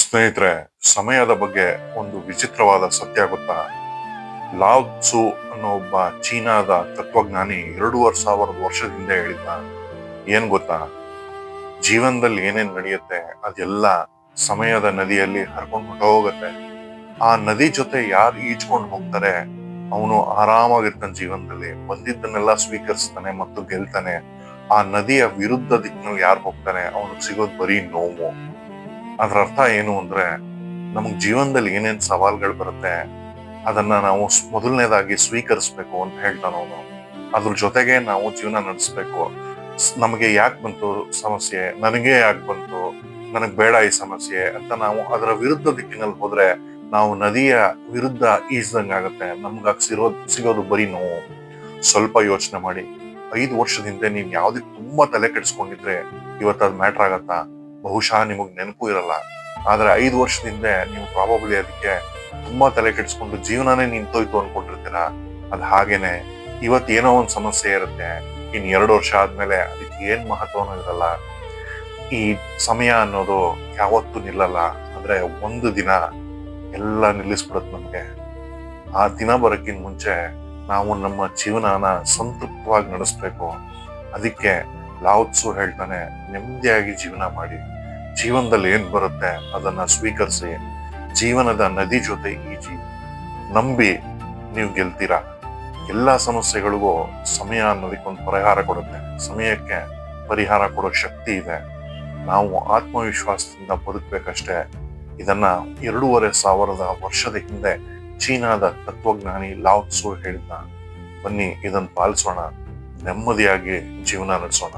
ಸ್ನೇಹಿತರೆ, ಸಮಯದ ಬಗ್ಗೆ ಒಂದು ವಿಚಿತ್ರವಾದ ಸತ್ಯ ಗೊತ್ತಾ? ಲಾವ್ ತ್ಸು ಅನ್ನೋ ಒಬ್ಬ ಚೀನಾದ ತತ್ವಜ್ಞಾನಿ 2,500 ವರ್ಷದ ಹಿಂದೆ ಹೇಳಿದ್ದ. ಏನ್ ಗೊತ್ತಾ? ಜೀವನದಲ್ಲಿ ಏನೇನ್ ನಡೆಯುತ್ತೆ ಅದೆಲ್ಲ ಸಮಯದ ನದಿಯಲ್ಲಿ ಹರ್ಕೊಂಡು ಹೊರಟೋಗತ್ತೆ. ಆ ನದಿ ಜೊತೆ ಯಾರು ಈಜ್ಕೊಂಡು ಹೋಗ್ತಾರೆ ಅವನು ಆರಾಮಾಗಿರ್ತಾನೆ. ಜೀವನದಲ್ಲಿ ಬಂದಿದ್ದನ್ನೆಲ್ಲ ಸ್ವೀಕರಿಸ್ತಾನೆ ಮತ್ತು ಗೆಲ್ತಾನೆ. ಆ ನದಿಯ ವಿರುದ್ಧ ದಿಕ್ಕಿನಲ್ಲಿ ಯಾರು ಹೋಗ್ತಾನೆ ಅವನಿಗೆ ಸಿಗೋದು ಬರೀ ನೋವು. ಅದ್ರ ಅರ್ಥ ಏನು ಅಂದ್ರೆ, ನಮಗ್ ಜೀವನದಲ್ಲಿ ಏನೇನ್ ಸವಾಲ್ಗಳು ಬರುತ್ತೆ ಅದನ್ನ ನಾವು ಮೊದಲನೇದಾಗಿ ಸ್ವೀಕರಿಸ್ಬೇಕು ಅಂತ ಹೇಳ್ತಾನ ಅವನು. ಅದ್ರ ಜೊತೆಗೆ ನಾವು ಜೀವನ ನಡೆಸ್ಬೇಕು. ನಮಗೆ ಯಾಕೆ ಬಂತು ಸಮಸ್ಯೆ, ನನಗೆ ಯಾಕೆ ಬಂತು, ನನಗ್ ಬೇಡ ಈ ಸಮಸ್ಯೆ ಅಂತ ನಾವು ಅದರ ವಿರುದ್ಧ ದಿಕ್ಕಿನಲ್ಲಿ ಹೋದ್ರೆ ನಾವು ನದಿಯ ವಿರುದ್ಧ ಈಜ್ದಂಗಾಗತ್ತೆ. ನಮ್ಗಾಗ ಸಿಗೋದು ಬರೀ ನೋವು. ಸ್ವಲ್ಪ ಯೋಚನೆ ಮಾಡಿ. 5 ವರ್ಷದ ಹಿಂದೆ ನೀವ್ ಯಾವ್ದಕ್ ತುಂಬಾ ತಲೆ ಕೆಡಿಸ್ಕೊಂಡಿದ್ರೆ ಇವತ್ತು ಅದ್ ಮ್ಯಾಟರ್ ಆಗತ್ತಾ? ಬಹುಶಃ ನಿಮಗ್ ನೆನಪು ಇರಲ್ಲ. ಆದ್ರೆ 5 ವರ್ಷದ ಹಿಂದೆ ನೀವು ಪ್ರಾಬಬ್ಲಿ ಅದಕ್ಕೆ ತುಂಬಾ ತಲೆ ಕೆಡಿಸ್ಕೊಂಡು ಜೀವನನೇ ನಿಂತೋಯ್ತು ಅನ್ಕೊಂಡಿರ್ತೀರ. ಅದ್ ಹಾಗೇನೆ. ಇವತ್ ಏನೋ ಒಂದ್ ಸಮಸ್ಯೆ ಇರುತ್ತೆ, ಇನ್ 2 ವರ್ಷ ಆದ್ಮೇಲೆ ಅದಕ್ಕೆ ಏನ್ ಮಹತ್ವನೂ ಇರಲ್ಲ. ಈ ಸಮಯ ಅನ್ನೋದು ಯಾವತ್ತೂ ನಿಲ್ಲಲ್ಲ. ಆದ್ರೆ ಒಂದು ದಿನ ಎಲ್ಲ ನಿಲ್ಲಿಸ್ಬಿಡತ್ ನಮ್ಗೆ. ಆ ದಿನ ಬರಕ್ಕಿಂತ ಮುಂಚೆ ನಾವು ನಮ್ಮ ಜೀವನನ ಸಂತೃಪ್ತವಾಗಿ ನಡೆಸ್ಬೇಕು. ಅದಕ್ಕೆ ಲಾವ್ ತ್ಸು ಹೇಳ್ತಾನೆ, ನೆಮ್ಮದಿಯಾಗಿ ಜೀವನ ಮಾಡಿ. ಜೀವನದಲ್ಲಿ ಏನ್ ಬರುತ್ತೆ ಅದನ್ನ ಸ್ವೀಕರಿಸಿ. ಜೀವನದ ನದಿ ಜೊತೆ ಈಜಿ. ನಂಬಿ ನೀವು ಗೆಲ್ತೀರಾ. ಎಲ್ಲಾ ಸಮಸ್ಯೆಗಳಿಗೂ ಸಮಯ ಅನ್ನೋದಕ್ಕೊಂದು ಪರಿಹಾರ ಕೊಡುತ್ತೆ. ಸಮಯಕ್ಕೆ ಪರಿಹಾರ ಕೊಡೋ ಶಕ್ತಿ ಇದೆ. ನಾವು ಆತ್ಮವಿಶ್ವಾಸದಿಂದ ಬದುಕ್ಬೇಕಷ್ಟೇ. ಇದನ್ನ 2,500 ವರ್ಷದ ಹಿಂದೆ ಚೀನಾದ ತತ್ವಜ್ಞಾನಿ ಲಾವ್ ತ್ಸು ಹೇಳಿದ್ದ. ಬನ್ನಿ ಇದನ್ನ ಪಾಲಿಸೋಣ, ನೆಮ್ಮದಿಯಾಗಿ ಜೀವನ ನಡೆಸೋಣ.